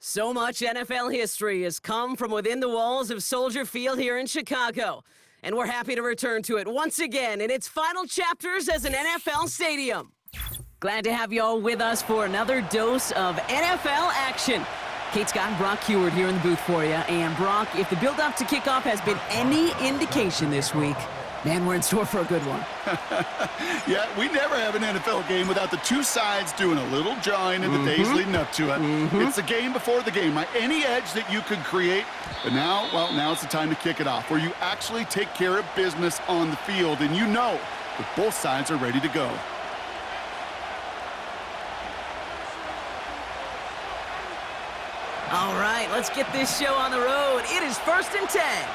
So much NFL history has come from within the walls of Soldier Field here in Chicago, and we're happy to return to it once again in its final chapters as an NFL stadium. Glad to have you all with us for another dose of NFL action. Kate Scott and Brock Heward here in the booth for you. And Brock, if the build-up to kickoff has been any indication this week, man, we're in store for a good one. Yeah, we never have an NFL game without the two sides doing a little jawing in the days leading up to it. It's the game before the game, right? Any edge that you could create. But now, well, now it's the time to kick it off, where you actually take care of business on the field, and you know that both sides are ready to go. All right, let's get this show on the road. It is 1st and 10.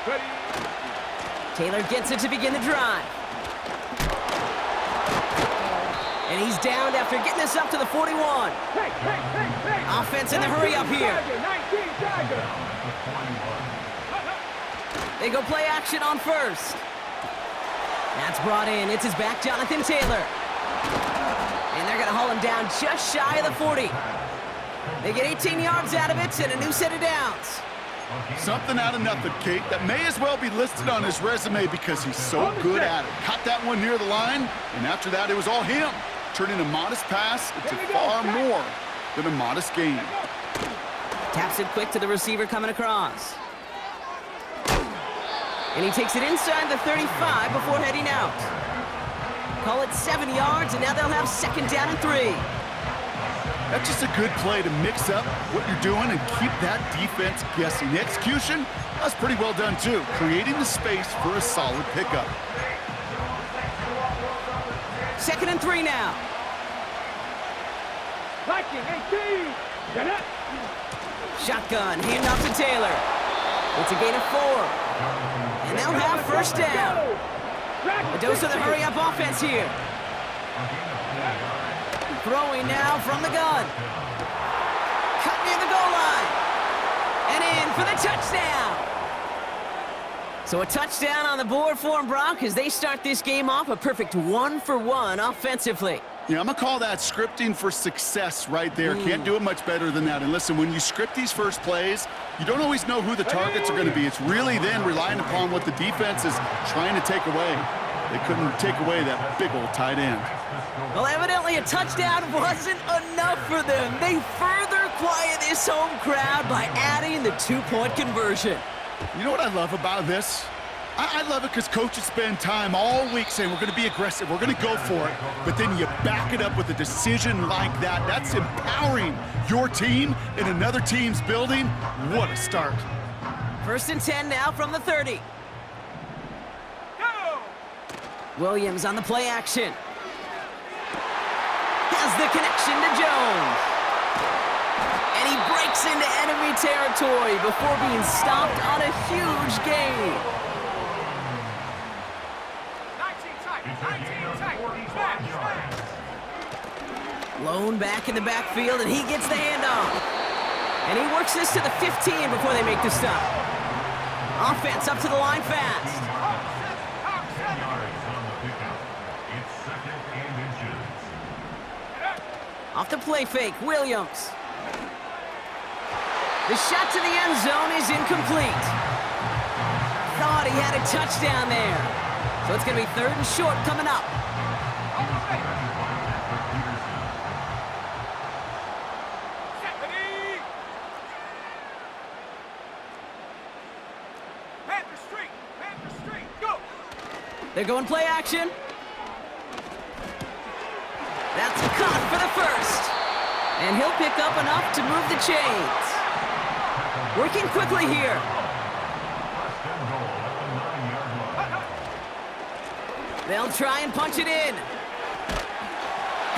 Ready. Taylor gets it to begin the drive. And he's downed after getting this up to the 41. Offense in the hurry up here. They go play action on first. That's brought in. It's his back, Jonathan Taylor. And they're going to haul him down just shy of the 40. They get 18 yards out of it and a new set of downs. Something out of nothing, Kate, that may as well be listed on his resume because he's so good at it. Caught that one near the line, and after that, it was all him, turning a modest pass into far more than a modest gain. Taps it quick to the receiver coming across. And he takes it inside the 35 before heading out. Call it 7 yards, and now they'll have 2nd down and 3. That's just a good play to mix up what you're doing and keep that defense guessing. The execution, that's pretty well done too, creating the space for a solid pickup. 2nd and 3 now. Liking 18. Get it. Shotgun, hand off to Taylor. It's a gain of 4. And they'll have 1st down. A dose of the hurry-up offense here. Throwing now from the gun. Cut near the goal line. And in for the touchdown. So a touchdown on the board for him, Brock, as they start this game off a perfect 1-for-1 offensively. Yeah, I'm going to call that scripting for success right there. Can't do it much better than that. And listen, when you script these first plays, you don't always know who the targets are going to be. It's really then relying upon what the defense is trying to take away. They couldn't take away that big old tight end. Well, evidently a touchdown wasn't enough for them. They further quiet this home crowd by adding the 2-point conversion. You know what I love about this? I love it because coaches spend time all week saying we're going to be aggressive, we're going to go for it, but then you back it up with a decision like that. That's empowering your team in another team's building. What a start. 1st and 10 now from the 30. Williams on the play action. Has the connection to Jones. And he breaks into enemy territory before being stopped on a huge gain. 19 tight. Lone back in the backfield, and he gets the handoff. And he works this to the 15 before they make the stop. Offense up to the line fast. Off the play fake, Williams. The shot to the end zone is incomplete. Thought he had a touchdown there. So it's going to be 3rd and short coming up. Panther Street, go! They're going play action. That's caught for the 1st. And he'll pick up enough to move the chains. Working quickly here. They'll try and punch it in.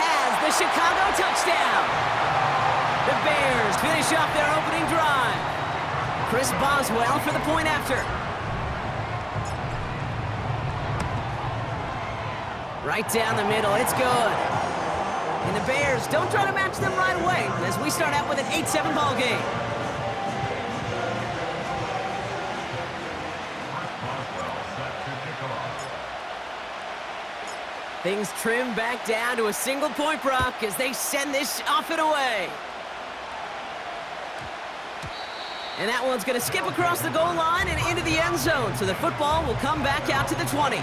Has the Chicago touchdown. The Bears finish off their opening drive. Chris Boswell for the point after. Right down the middle, it's good. And the Bears don't try to match them right away as we start out with an 8-7 ball game. Things trim back down to a single point, Brock, as they send this off and away. And that one's going to skip across the goal line and into the end zone. So the football will come back out to the 20.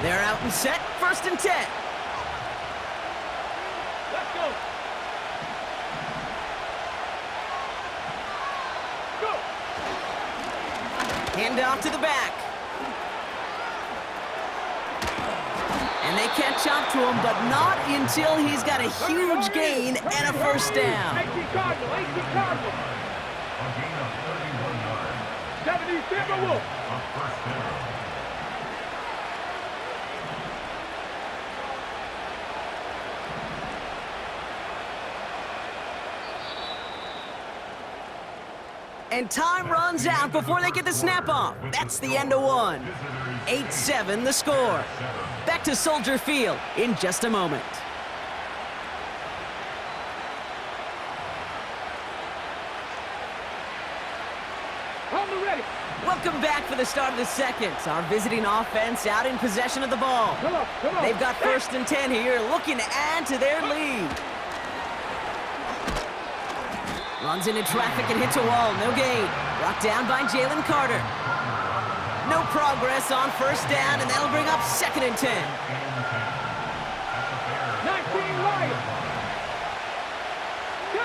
They're out and set, 1st and 10. Let's go. Go. Hand off to the back. And they catch up to him, but not until he's got a huge gain and a 1st down. 18 Cardinal, 18 Cardinal. 70 Timberwolves. And time runs out before they get the snap off. That's the end of one. 8-7 the score. Back to Soldier Field in just a moment. I'm ready. Welcome back for the start of the second. Our visiting offense out in possession of the ball. Come on, come on. They've got 1st and 10 here, looking to add to their lead. Runs into traffic and hits a wall, no gain. Brought down by Jalen Carter. No progress on 1st down, and that'll bring up 2nd and 10. 19 Lions. Go.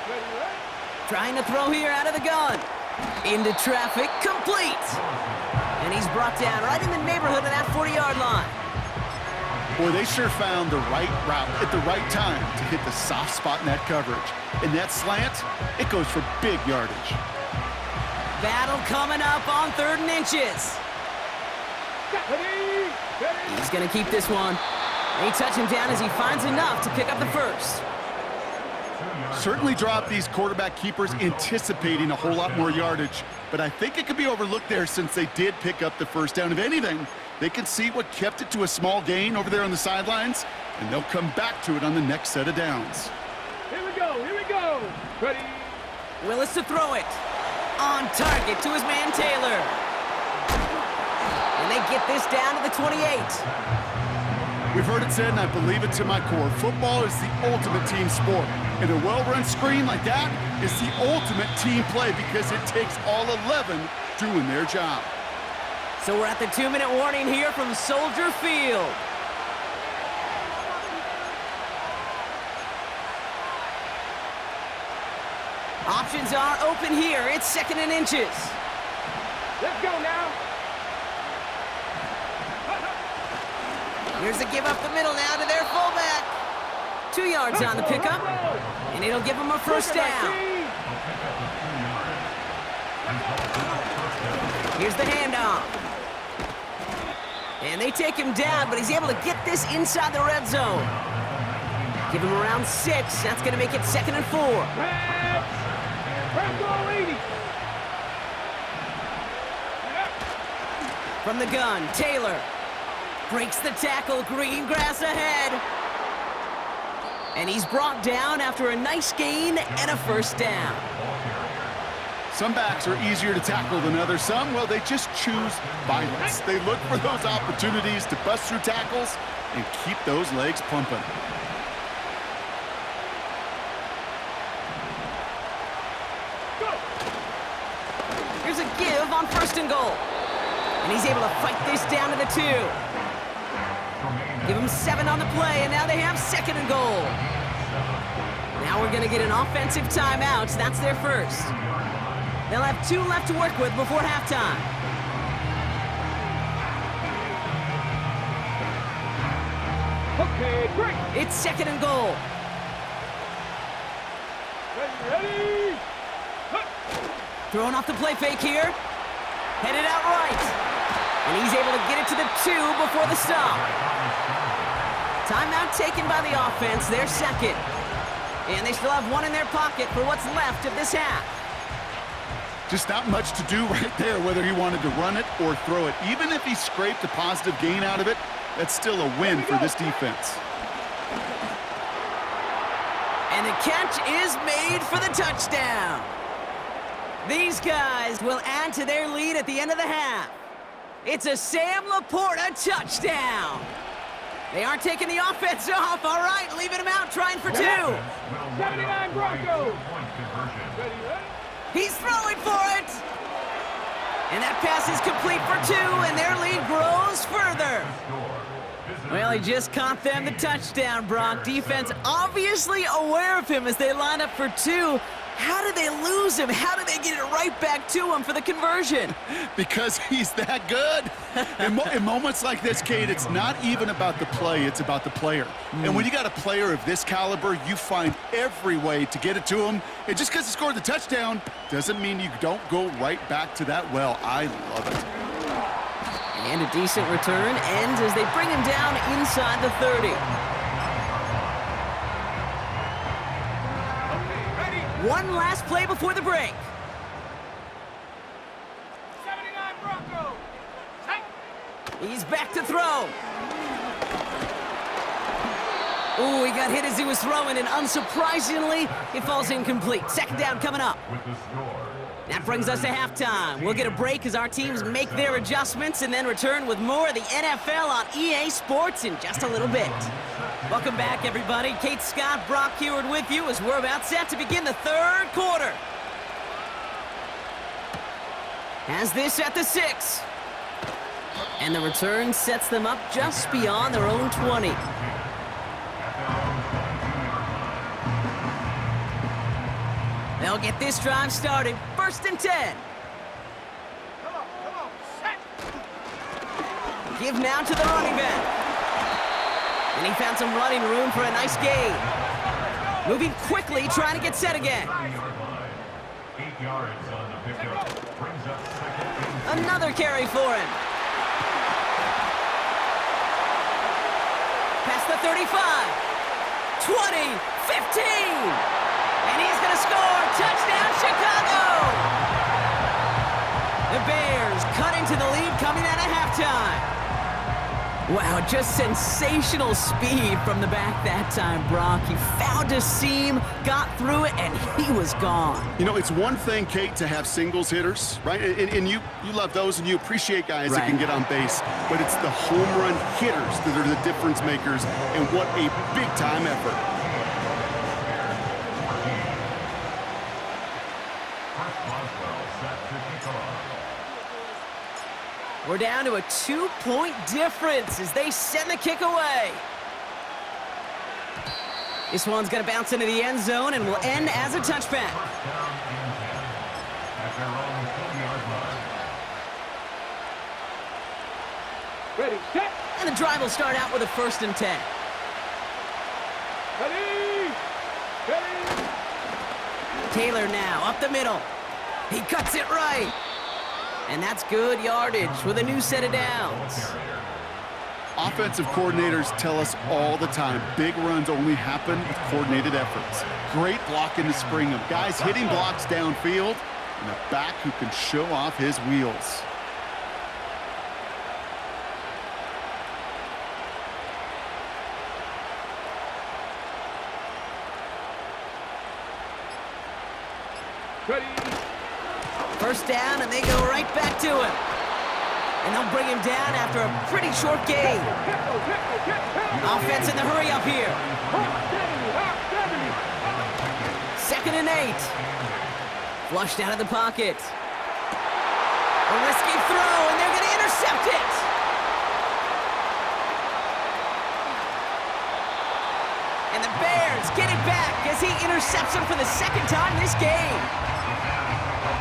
Ready, ready? Trying to throw here out of the gun. Into traffic, complete. And he's brought down right in the neighborhood of that 40-yard line. Boy, they sure found the right route at the right time to hit the soft spot in that coverage. And that slant, it goes for big yardage. Battle coming up on 3rd and inches. Ready, ready. He's going to keep this one. They touch him down as he finds enough to pick up the 1st. Certainly dropped these quarterback keepers anticipating a whole lot more yardage, but I think it could be overlooked there since they did pick up the 1st down. If anything, they can see what kept it to a small gain over there on the sidelines, and they'll come back to it on the next set of downs. Here we go, here we go. Ready. Willis to throw it. On target to his man Taylor. And they get this down to the 28. We've heard it said, and I believe it to my core, football is the ultimate team sport. And a well-run screen like that is the ultimate team play because it takes all 11 doing their job. So we're at the 2-minute warning here from Soldier Field. Options are open here. It's 2nd and inches. Let's go now. Here's a give up the middle now to their fullback. 2 yards on the pickup, and it'll give them a 1st down. Here's the handoff. And they take him down, but he's able to get this inside the red zone. Give him around 6. That's going to make it 2nd and 4. From the gun, Taylor. Breaks the tackle, green grass ahead. And he's brought down after a nice gain and a 1st down. Some backs are easier to tackle than others. Some, well, they just choose violence. They look for those opportunities to bust through tackles and keep those legs pumping. Here's a give on 1st and goal. And he's able to fight this down to the 2. Give him 7 on the play, and now they have 2nd and goal. Now we're going to get an offensive timeout. That's their 1st. They'll have 2 left to work with before halftime. Okay, great. It's 2nd and goal. Ready. Throwing off the play fake here. Headed out right. And he's able to get it to the 2 before the stop. Timeout taken by the offense, their 2nd. And they still have 1 in their pocket for what's left of this half. Just not much to do right there, whether he wanted to run it or throw it. Even if he scraped a positive gain out of it, that's still a win for this defense. And the catch is made for the touchdown. These guys will add to their lead at the end of the half. It's a Sam Laporta touchdown. They aren't taking the offense off. All right, leaving him out, trying for 2. 79 Broncos. Ready? He's throwing for it. And that pass is complete for 2, and their lead grows further. Well, he just caught them the touchdown, Brock. Defense obviously aware of him as they line up for 2. How did they lose him? How did they get it right back to him for the conversion? Because he's that good. In moments like this, Kate, it's not even about the play, it's about the player. And when you got a player of this caliber, you find every way to get it to him. And just because he scored the touchdown doesn't mean you don't go right back to that well. I love it. And a decent return ends as they bring him down inside the 30. One last play before the break. 79 Broncos. He's back to throw. Ooh, he got hit as he was throwing, and unsurprisingly, it falls incomplete. Second down coming up. That brings us to halftime. We'll get a break as our teams make their adjustments and then return with more of the NFL on EA Sports in just a little bit. Welcome back, everybody. Kate Scott, Brock Heward with you as we're about set to begin the third quarter. Has this at the 6. And the return sets them up just beyond their own 20. They'll get this drive started. 1st and 10. Come on, set. Give now to the running back. And he found some running room for a nice gain. Moving quickly, trying to get set again. 8 yards on the pickup. Brings up second. Another carry for him. Past the 35. 20, 15. And he's going to score. Touchdown, Chicago! The Bears cut into the lead coming out of halftime. Wow, just sensational speed from the back that time, Brock. He found a seam, got through it, and he was gone. You know, it's one thing, Kate, to have singles hitters, right? And you love those, and you appreciate guys that can get on base. But it's the home run hitters that are the difference makers, and what a big-time effort. We're down to a 2-point difference as they send the kick away. This one's going to bounce into the end zone and will end as a touchback. Ready, set. And the drive will start out with a 1st and 10. Ready. Ready. Taylor now up the middle. He cuts it right. And that's good yardage with a new set of downs. Offensive coordinators tell us all the time, big runs only happen with coordinated efforts. Great blocking to spring them. Guys hitting blocks downfield, and a back who can show off his wheels. Ready. 1st down, and they go right back to him. And they'll bring him down after a pretty short gain. Offense in the hurry up here. 2nd and 8. Flushed out of the pocket. A risky throw, and they're going to intercept it. And the Bears get it back as he intercepts him for the 2nd time this game.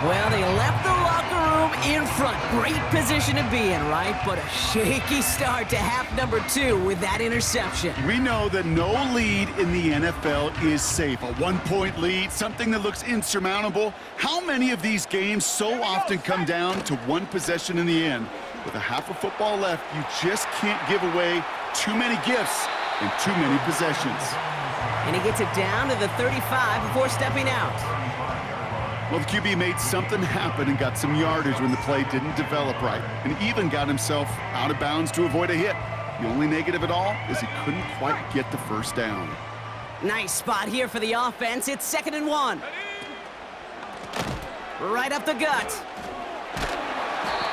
Well, they left the locker room in front. Great position to be in, right? But a shaky start to half number 2 with that interception. We know that no lead in the NFL is safe. A 1-point lead, something that looks insurmountable. How many of these games so often come down to one possession in the end? With a half of football left, you just can't give away too many gifts in too many possessions. And he gets it down to the 35 before stepping out. Well, the QB made something happen and got some yardage when the play didn't develop right, and even got himself out of bounds to avoid a hit. The only negative at all is he couldn't quite get the 1st down. Nice spot here for the offense. It's 2nd and 1. Right up the gut.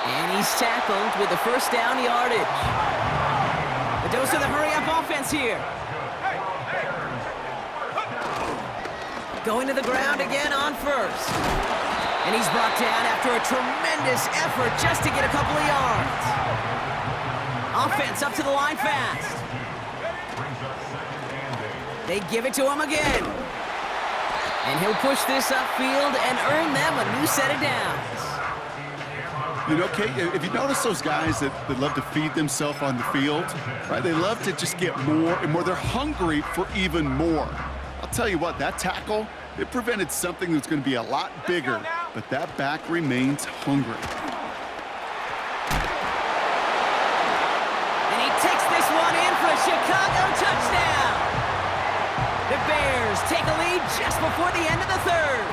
And he's tackled with the first down yardage. A dose of the hurry-up offense here. Going to the ground again on first. And he's brought down after a tremendous effort just to get a couple of yards. Offense up to the line fast. They give it to him again. And he'll push this upfield and earn them a new set of downs. You know, Kate, if you notice those guys that love to feed themselves on the field, right? They love to just get more and more. They're hungry for even more. I'll tell you what, that tackle, it prevented something that's going to be a lot bigger, but that back remains hungry. And he takes this one in for a Chicago touchdown. The Bears take a lead just before the end of the 3rd.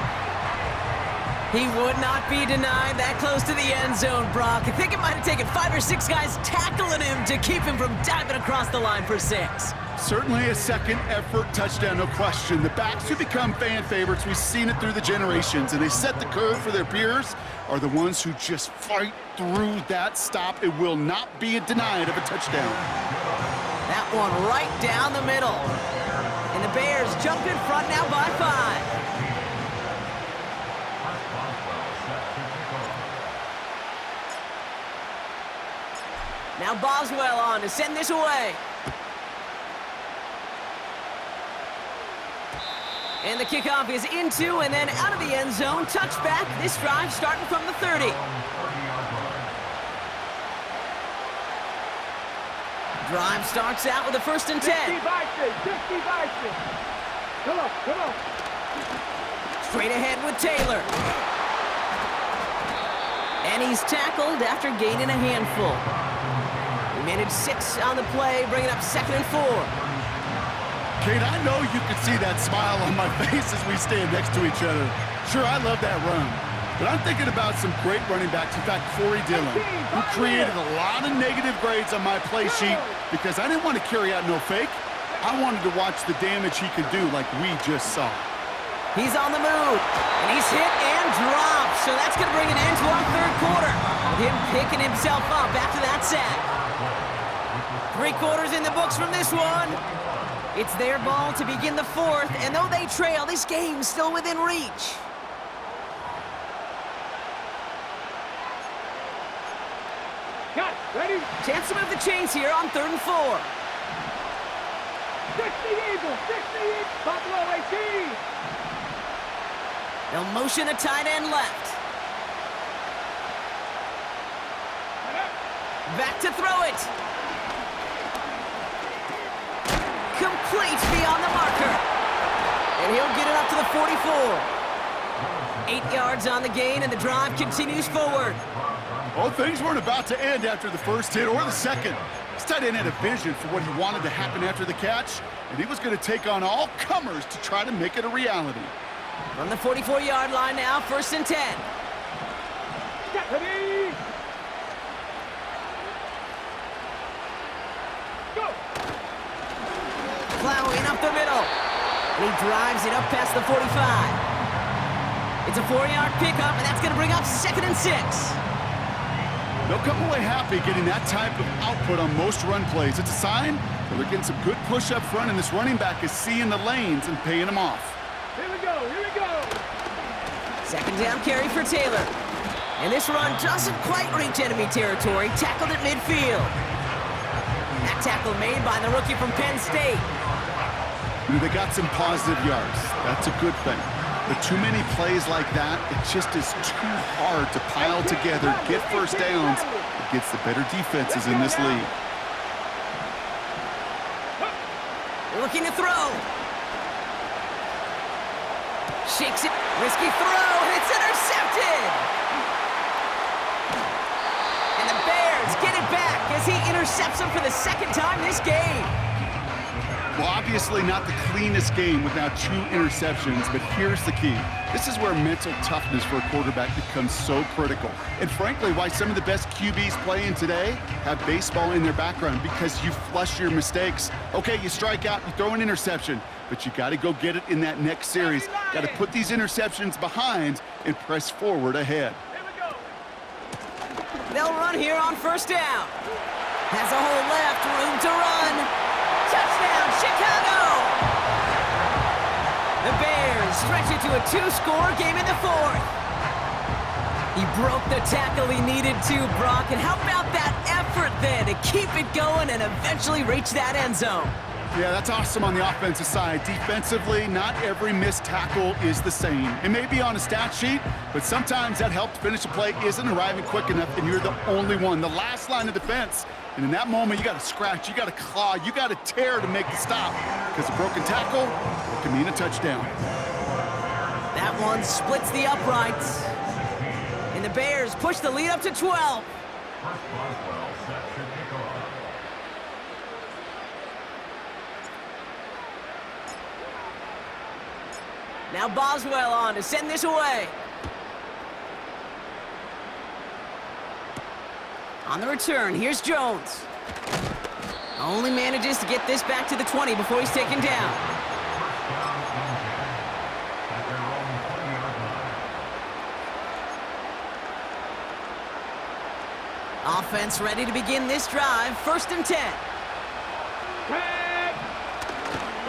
He would not be denied that close to the end zone, Brock. I think it might have taken 5 or 6 guys tackling him to keep him from diving across the line for 6. Certainly a second effort touchdown, no question. The backs who become fan favorites, we've seen it through the generations, and they set the curve for their peers, are the ones who just fight through that stop. It will not be denied of a touchdown. That one right down the middle. And the Bears jump in front now by 5. Now Boswell on to send this away. And the kickoff is into and then out of the end zone. Touchback. This drive starting from the 30. Drive starts out with a 1st and 10. 50 vices. Come on. Straight ahead with Taylor. And he's tackled after gaining a handful. We made it 6 on the play, bringing up 2nd and 4. Kate, I know you can see that smile on my face as we stand next to each other. Sure, I love that run. But I'm thinking about some great running backs. In fact, Corey Dillon, who created a lot of negative grades on my play sheet because I didn't want to carry out no fake. I wanted to watch the damage he could do like we just saw. He's on the move, and he's hit and dropped. So that's going to bring an end to our 3rd quarter, with him picking himself up after that sack. 3 quarters in the books from this one. It's their ball to begin the 4th, and though they trail, this game's still within reach. Got it. Ready? Chance to move the chains here on 3rd and 4. 60 Eagles. Buffalo 18. They'll motion the tight end left. Back to throw it. Complete beyond the marker. And he'll get it up to the 44. 8 yards on the gain, and the drive continues forward. Well, things weren't about to end after the first hit or the second. This tight end had a vision for what he wanted to happen after the catch, and he was going to take on all comers to try to make it a reality. From the 44-yard line now, 1st and 10. Ready? Go. Plowing up the middle. And he drives it up past the 45. It's a 4-yard pickup, and that's going to bring up 2nd and 6. They'll come away happy getting that type of output on most run plays. It's a sign that they're getting some good push up front, and this running back is seeing the lanes and paying them off. Here we go. 2nd down carry for Taylor. And this run doesn't quite reach enemy territory, tackled at midfield. That tackle made by the rookie from Penn State. They got some positive yards. That's a good thing. But too many plays like that, it just is too hard to pile together, get first downs against the better defenses in this league. Looking to throw. Shakes it. Risky throw. And it's intercepted. And the Bears get it back as he intercepts him for the 2nd time this game. Well, obviously not the cleanest game with now 2 interceptions, but here's the key. This is where mental toughness for a quarterback becomes so critical. And frankly, why some of the best QBs playing today have baseball in their background, because you flush your mistakes. Okay, you strike out, you throw an interception, but you got to go get it in that next series. Got to put these interceptions behind and press forward ahead. They'll run here on first down. Has a hole left, room to run. Touchdown, Chicago! The Bears stretch it to a 2-score game in the 4th. He broke the tackle he needed to, Brock. And how about that effort then to keep it going and eventually reach that end zone? Yeah, that's awesome on the offensive side. Defensively, not every missed tackle is the same. It may be on a stat sheet, but sometimes that help to finish a play isn't arriving quick enough, and you're the only one, the last line of defense. And in that moment, you got to scratch, you got to claw, you got to tear to make the stop, because a broken tackle can mean a touchdown. That one splits the uprights. And the Bears push the lead up to 12. Now Boswell on to send this away. On the return, here's Jones. Only manages to get this back to the 20 before he's taken down. Offense ready to begin this drive, 1st and 10.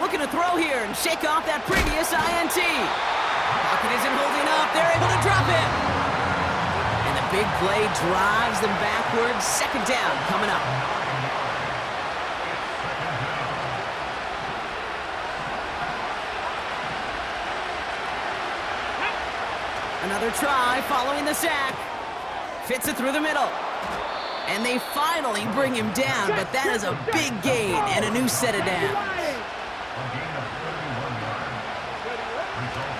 Looking to throw here and shake off that previous INT. Pocket isn't holding up. They're able to drop it. And the big play drives them backwards. 2nd down coming up. Another try following the sack. Fits it through the middle. And they finally bring him down, but that is a big gain and a new set of downs.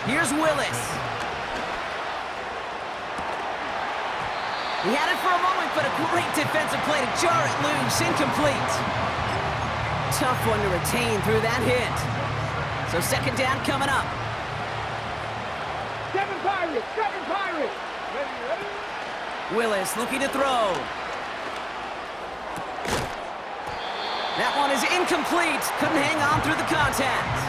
Here's Willis. He had it for a moment, but a great defensive play to jar it loose. Incomplete. Tough one to retain through that hit. So 2nd down coming up. 7 Pirates, 7 Pirates. Ready? Willis looking to throw. That one is incomplete. Couldn't hang on through the contact.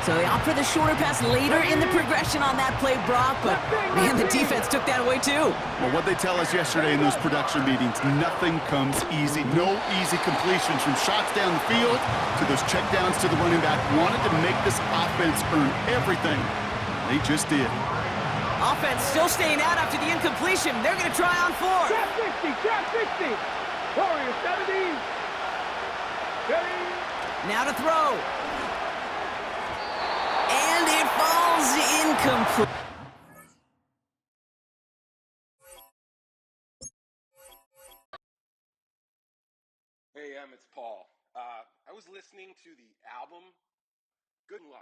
So they opt for the shorter pass later in the progression on that play, Brock, but man, the defense took that away too. Well, what they tell us yesterday in those production meetings, nothing comes easy. No easy completions from shots down the field to those checkdowns to the running back. Wanted to make this offense earn everything. They just did. Offense still staying out after the incompletion. They're going to try on 4. Trap 60. Warriors 70. Ready? Now to throw. And it falls incomplete. Hey, it's Paul. I was listening to the album. Good luck.